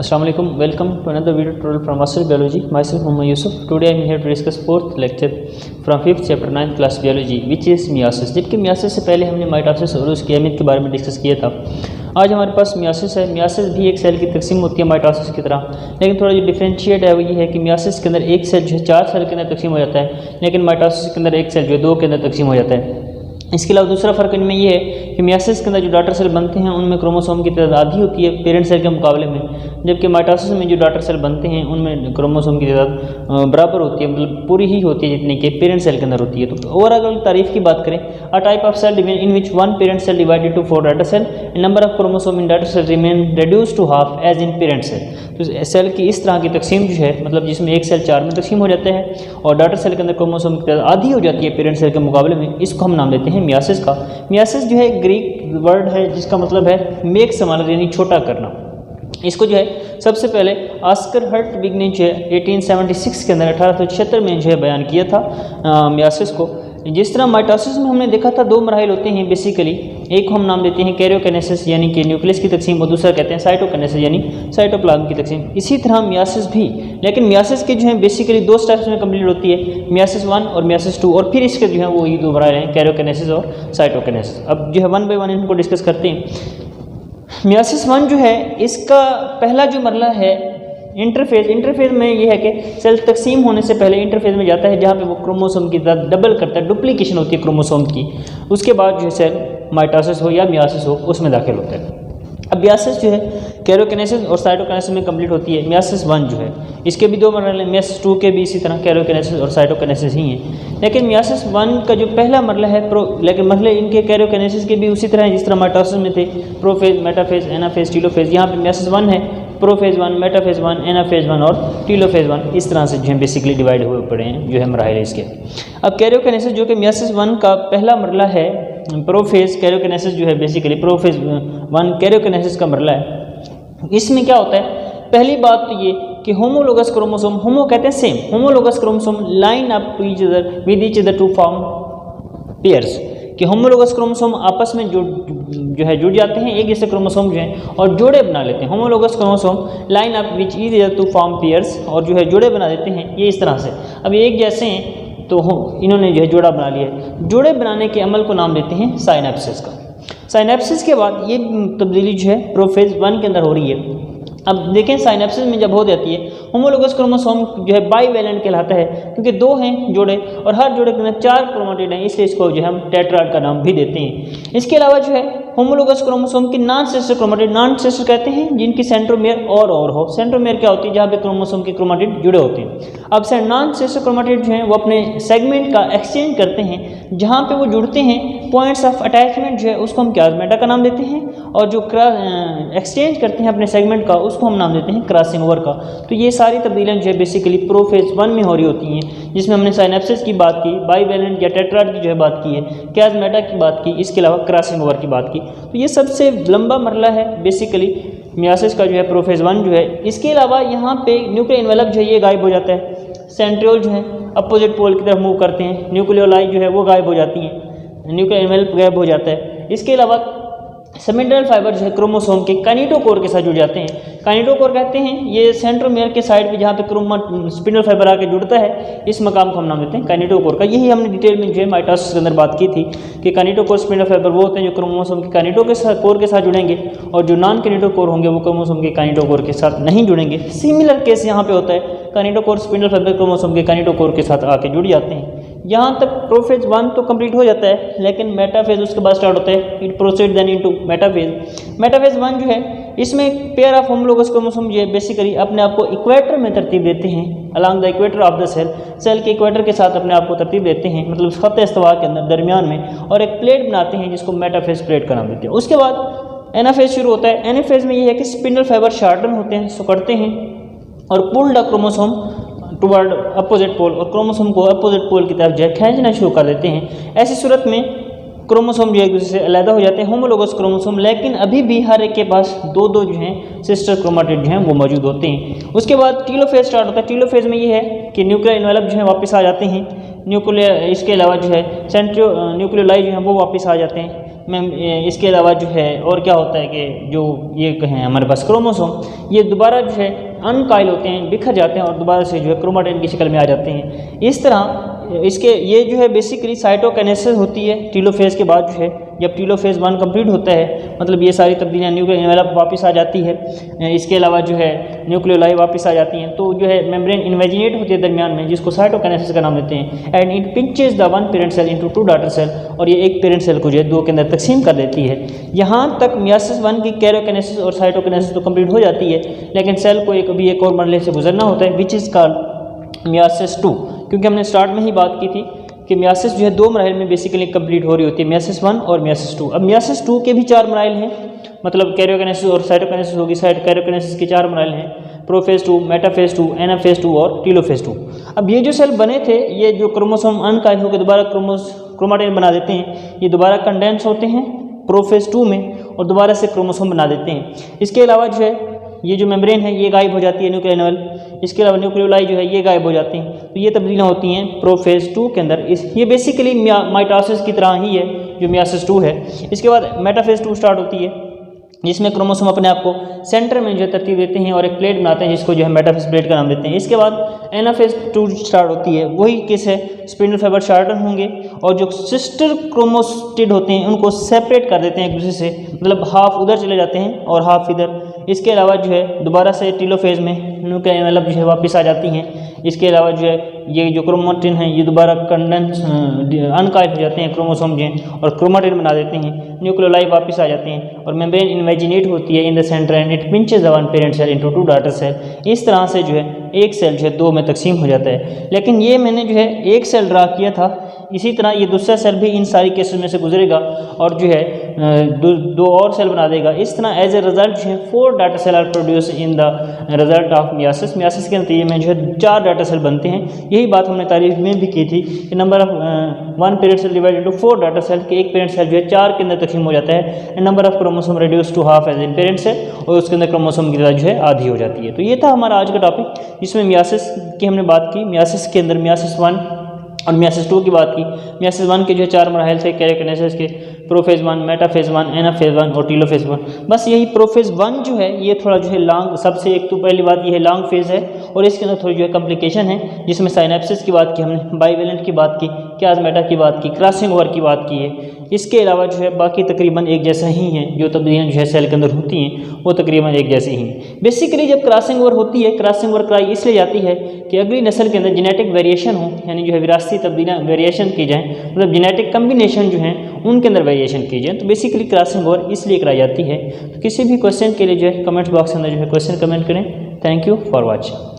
Assalamu alaikum. Welcome to another video tutorial from Master Biology. Myself Muhammad Yusuf. Today I am here to discuss fourth lecture from 5th chapter 9th class biology which is meiosis. जबकि meiosis से पहले हमने mitosis और उसकी अहमियत के बारे में डिस्कस किया था। आज हमारे पास meiosis है। meiosis भी एक सेल की तकसीम होती है माइटोसिस की तरह, लेकिन थोड़ा जो डिफरेंशिएट है वो ये है कि meiosis के अंदर एक सेल जो है 4 सेल के अंदर तकसीम हो जाता है, लेकिन माइटोसिस के अंदर एक सेल जो है 2 के अंदर तकसीम हो जाता है। इसके अलावा दूसरा फ़र्क इनमें ये है कि मियोसिस के अंदर जो डॉटर सेल बनते हैं उनमें क्रोमोसोम की तादाद आधी होती है पेरेंट सेल के मुकाबले में, जबकि माइटोसिस में जो डॉटर सेल बनते हैं उनमें क्रोमोसोम की तादाद बराबर होती है, मतलब पूरी ही होती है जितनी कि पेरेंट सेल के अंदर होती है। तो ओवरऑल तारीफ की बात करें, a type of cell in which one parent cell divided to 4 daughter cell, number of chromosome in daughter cell remain reduce to half as in parent cell. तो सेल की इस तरह की तकसीम जो है, मतलब जिसमें एक सेल 4 में तकसीम हो जाता है और डॉटर सेल के अंदर क्रोमोसोम की तादाद आधी हो जाती है पेरेंट सेल के मुकाबले में, इसको हम नाम देते हैं मियोसिस का। मियोसिस जो है ग्रीक वर्ड है जिसका मतलब है मेक स्मॉलर यानी छोटा करना। इसको जो है सबसे पहले ऑस्कर हर्टविग ने जो है 1876 के अंदर 1876 में जो है बयान किया था मियोसिस को। जिस तरह माइटोसिस में हमने देखा था 2 मराहिल होते हैं बेसिकली, एक को हम नाम देते हैं कैरियोकिनेसिस यानी कि न्यूक्लियस की तकसीम, और दूसरा कहते हैं साइटोकिनेसिस यानी साइटोप्लाज्म की तकसीम। इसी तरह मियोसिस भी, लेकिन मियोसिस के जो है बेसिकली 2 स्टेप्स में कंप्लीट होती है, मियोसिस 1 और मियोसिस 2, और फिर इसके जो है वो ये 2 मराहिल हैं कैरियोकिनेसिस और साइटोकिनेसिस। अब जो है 1 बाय 1 इनको डिस्कस करते हैं। मियोसिस 1 जो है इसका पहला जो मरला है इंटरफेज में ये है कि सेल तकसीम होने से पहले इंटरफेज में जाता है जहाँ पे वो क्रोमोसोम की तादाद डबल करता है, डुप्लीकेशन होती है क्रोमोसोम की। उसके बाद जो है सेल माइटोसिस हो या मियोसिस हो उसमें दाखिल होता है। अब मियोसिस जो है कैरियोकिनेसिस और साइटोकिनेसिस में कंप्लीट होती है। मियोसिस 1 जो है इसके भी 2 मरहले, मियोसिस 2 के भी इसी तरह कैरियोकिनेसिस और साइटोकिनेसिस ही हैं। लेकिन मियोसिस 1 का जो पहला मरला है लेकिन मरहले इनके कैरियोकिनेसिस के भी उसी तरह है जिस तरह माइटोसिस में थे, प्रोफेज, मेटाफेज, एनाफेज, टीलोफेज। यहाँ पे मियोसिस 1 है, प्रोफेज 1, मेटाफेज 1, एनाफेज 1 और टीलोफेज 1, इस तरह से जो है बेसिकली डिवाइड हुए पड़े हैं जो है मराहिल इसके। अब कैरियोकिनेसिस जो कि मियोसिस 1 का पहला मरला है, प्रोफेज कैरियोकिनेसिस जो है बेसिकली प्रोफेज 1 कैरियोकिनेसिस का मरला है। इसमें क्या होता है, पहली बात तो ये कि होमोलोगस क्रोमोसोम, होमो कहते हैं same, homologous chromosome line up to each other with each other to form pairs, कि होमोलोगस क्रोमोसोम आपस में जो है जुड़ जाते हैं, एक जैसे क्रोमोसोम जो हैं और जोड़े बना लेते हैं। Homologous chromosome line up which each other to form pairs, और जो है जोड़े बना देते हैं ये इस तरह से। अब एक जैसे हैं तो इन्होंने जो है जोड़ा बना लिया है। जोड़े बनाने के अमल को नाम देते हैं साइनेप्सिस का। साइनेप्सिस के बाद ये तब्दीली जो है प्रोफेज 1 के अंदर हो रही है। अब देखें साइनेप्सिस में जब हो जाती है, होमोलोगस क्रोमोसोम जो है बाईवैलेंट कहलाता है क्योंकि 2 हैं जोड़े और हर जोड़े के अंदर 4 क्रोमेटिड हैं, इसलिए इसको जो है हम टेट्राड का नाम भी देते हैं। इसके अलावा जो है होमोलोगस क्रोमोसोम की non sister chromatid, non sister कहते हैं जिनकी सेंट्रोमेयर और हो। सेंट्रोमेयर क्या होती है, जहाँ पे क्रोमोसोम के क्रोमेटिड जुड़े होते हैं। अब से नॉन सिस्टर क्रोमेटिड जो है वो अपने सेगमेंट का एक्सचेंज करते हैं, जहाँ पे वो जुड़ते हैं पॉइंट्स ऑफ अटैचमेंट जो है उसको हम क्लाज्मेटा का नाम देते हैं, और जो एक्सचेंज करते हैं अपने सेगमेंट का उसको हम नाम देते हैं क्रॉसिंग ओवर का। तो ये सारी तब्दीलियाँ जो है बेसिकली प्रोफेज 1 में हो रही होती हैं, जिसमें हमने साइनेप्सिस की बात की, बाईवैलेंट या टेट्राड की जो है बात की है, क्लाज्मेटा की बात की, इसके अलावा क्रॉसिंग ओवर की बात की। तो ये सबसे लंबा मरला है बेसिकली मियोसिस का जो है प्रोफेज 1 जो है। इसके अलावा यहाँ पे न्यूक्लियर एनवेलप जो है ये गायब हो जाता है, सेंट्रियोल जो है अपोजिट पोल की तरफ मूव करते हैं, न्यूक्लियोलाई जो है वो गायब हो जाती हैं, न्यूक्लियर एनवेलप गायब हो जाता है। इसके अलावा सेमेंट्रल फाइबर जो है क्रोमोसोम के काइनेटोकोर के साथ जुड़ जाते हैं। काइनेटोकोर कहते हैं ये सेंट्रोमेयर के साइड पे जहाँ पे स्पिंडल फाइबर आके जुड़ता है, इस मकाम को हम नाम देते हैं काइनेटोकोर का। यही हमने डिटेल में जो है माइटोसिस के अंदर बात की थी कि काइनेटोकोर स्पिंडल फाइबर वो होते हैं जो क्रोमोसोम के काइनेटोकोर के साथ जुड़ेंगे, और जो नॉन काइनेटोकोर होंगे वो क्रोमोसोम के काइनेटोकोर के साथ नहीं जुड़ेंगे। सिमिलर केस यहाँ पे होता है, काइनेटोकोर स्पिंडल फाइबर क्रोमोसोम के काइनेटोकोर के साथ आके जुड़ जाते हैं। यहाँ तक प्रोफेज 1 तो कंप्लीट हो जाता है, लेकिन मेटाफेज उसके बाद स्टार्ट होता है, it proceed then into metaphase. Metaphase 1 जो है इसमें पेयर ऑफ होमोलोगस क्रोमोसोम जो है बेसिकली अपने आप को इक्वेटर में तरतीब देते हैं, along the equator of the cell, cell के इक्वेटर के साथ अपने आप को तरतीब देते हैं, मतलब खत इस्तवा के अंदर दरमियान में, और एक प्लेट बनाते हैं जिसको मेटाफेज प्लेट का नाम देते हैं। उसके बाद एनाफेज शुरू होता है। एनाफेज में ये है कि स्पिंडल फाइबर शार्टन होते हैं, सिकुड़ते हैं और pulled the chromosome toward opposite pole, और क्रोमोसोम को अपोजिट पोल की तरफ जो है खींचना शुरू कर देते हैं। ऐसी सूरत में क्रोमोसोम जो है एक दूसरे से अलग हो जाते हैं, होमोलोगस क्रोमोसोम, लेकिन अभी भी हर एक के पास 2-2 जो हैं सिस्टर क्रोमेटिड जो हैं वो मौजूद होते हैं। उसके बाद टीलोफेज स्टार्ट होता है। टीलोफेज में ये है कि न्यूक्लियर एनवेलप जो है वापस आ जाते हैं, न्यूक्लियर इसके अलावा जो है न्यूक्लियोलाई जो है वो वापस आ जाते हैं। मैम इसके अलावा जो है और क्या होता है कि जो ये कहें हमारे पास क्रोमोसोम ये दोबारा जो है अनकाइल होते हैं, बिखर जाते हैं और दोबारा से जो है क्रोमाटिन की शक्ल में आ जाते हैं। इस तरह इसके ये जो है बेसिकली साइटोकाइनेसिस होती है टीलोफेज के बाद जो है, जब टीलोफेज 1 कंप्लीट होता है मतलब ये सारी तब्दीलियाँ न्यूक्लियर एनवेलप वापस आ जाती है। इसके अलावा जो है न्यूक्लियोलाई वापस आ जाती हैं, तो जो है मेम्ब्रेन इन्वेजिनेट होती है दरमियान में, जिसको साइटोकाइनेसिस का नाम देते हैं। And it pinches the one parent cell into 2 daughter cell, और ये एक पेरेंट सेल को जो है 2 के अंदर तकसीम कर देती है। यहाँ तक मियासिस 1 की कैरियोकाइनेसिस और साइटोकाइनेसिस तो कंप्लीट हो जाती है, लेकिन सेल को एक और मरहले से गुजरना होता है विच इज़ कॉल्ड मियासिस 2, क्योंकि हमने स्टार्ट में ही बात की थी कि मियासिस जो है 2 मराइल में बेसिकली कंप्लीट हो रही होती है, मियासिस 1 और मियासिस 2। अब मियासिस 2 के भी 4 मराइल हैं, मतलब कैरियोकाइनेसिस और साइटोकाइनेसिस होगी, कैरियोकाइनेसिस के 4 मराइल हैं, प्रोफेज 2, मेटाफेज 2, एनाफेज 2 और टीलोफेज 2। अब ये जो सेल बने थे, ये जो क्रोमोसोम अनकाइल होकर दोबारा क्रोमाटिन बना देते हैं, ये दोबारा कंडेंस होते हैं प्रोफेज 2 में और दोबारा से क्रोमोसोम बना देते हैं। इसके अलावा जो है ये जो मेम्ब्रेन है ये गायब हो जाती है न्यूक्लियर एनवेलप, इसके अलावा न्यूक्लियोलाई जो है ये गायब हो जाती हैं। तो ये तब्दीलियाँ होती हैं प्रोफेज 2 के अंदर। ये बेसिकली माइटोसिस की तरह ही है जो मियासिस 2 है। इसके बाद मेटाफेज 2 स्टार्ट होती है, जिसमें क्रोमोसोम अपने आप को सेंटर में जो है तरतीब देते हैं और एक प्लेट बनाते हैं जिसको जो है मेटाफेज प्लेट का नाम देते हैं। इसके बाद एनाफेज 2 स्टार्ट होती है, वही केस है, स्पिंडल फाइबर शार्टन होंगे और जो सिस्टर क्रोमोस्टिड होते हैं उनको सेपरेट कर देते हैं एक दूसरे से, मतलब हाफ उधर चले जाते हैं और हाफ इधर। इसके अलावा जो है दोबारा से टीलोफेज में न्यूक्लियर एनवेलप जो है वापस आ जाती हैं। इसके अलावा जो है ये जो क्रोमाटिन है ये दोबारा कंडेंस अनकाइल हो जाते हैं क्रोमोसोम जो हैं और क्रोमाटिन बना देते हैं, न्यूक्लियोलाई वापस आ जाते हैं और मेम्ब्रेन इन्वेजिनेट होती है in the centre and it pinches the one parent cell into 2 daughter cell. इस तरह से जो है एक सेल जो है 2 में तकसीम हो जाता है। लेकिन ये मैंने जो है एक सेल ड्रा किया था, इसी तरह ये दूसरा सेल भी इन सारी केसेस में से गुजरेगा और जो है दो और सेल बना देगा। इस तरह एज ए रिजल्ट जो है 4 daughter cell are produce in the result of meiosis. Meiosis के नतीजे में जो है 4 डाटा सेल बनते हैं। यही बात हमने तारीफ में भी की थी कि number of 1 parent cell divide into 4 daughter cell के एक पेरेंट सेल जो है 4 के अंदर तकसीम हो जाता है and number of chromosome reduce to half as in parent cell, और उसके अंदर क्रोमोसोम की तादाद जो है आधी हो जाती है। तो ये था हमारा आज का टॉपिक, जिसमें मियासिस की हमने बात की। मियासिस के अंदर मियासिस 1 और मियासिस 2 की बात की। मियासिस 1 के जो है 4 मराहल थे कैरियोकाइनेसिस के, प्रोफेज 1, मेटाफेज 1, एनाफेज 1 और टीलोफेज 1। बस यही प्रोफेज 1 जो है ये थोड़ा जो है लॉन्ग, सबसे एक तो पहली बात ये है लॉन्ग फेज है और इसके अंदर थोड़ी जो है कॉम्प्लिकेशन है, जिसमें साइनेप्सिस की बात की हमने, बाइवेलेंट की बात की, क्याजमेटा की बात की, क्रॉसिंग ओवर की बात की है। इसके अलावा जो है बाकी तकरीबन एक जैसा ही है, जो तब्दीलियाँ जो है सेल के अंदर होती हैं वो तकरीबन एक जैसी ही हैं। बेसिकली जब क्रॉसिंग ओवर होती है, क्रॉसिंग ओवर कराई इसलिए जाती है कि अगली नस्ल के अंदर जेनेटिक वेरिएशन हो, यानी जो है विरासती तब्दीलियाँ वेरिएशन की जाएँ, मतलब जेनेटिक कम्बिनेशन जो हैं उनके अंदर वेरिएशन की जाए। तो बेसिकली क्रॉसिंग ओवर इसलिए कराई जाती है। तो किसी भी क्वेश्चन के लिए जो है कमेंट बॉक्स के अंदर जो है क्वेश्चन कमेंट करें। Thank you for watching.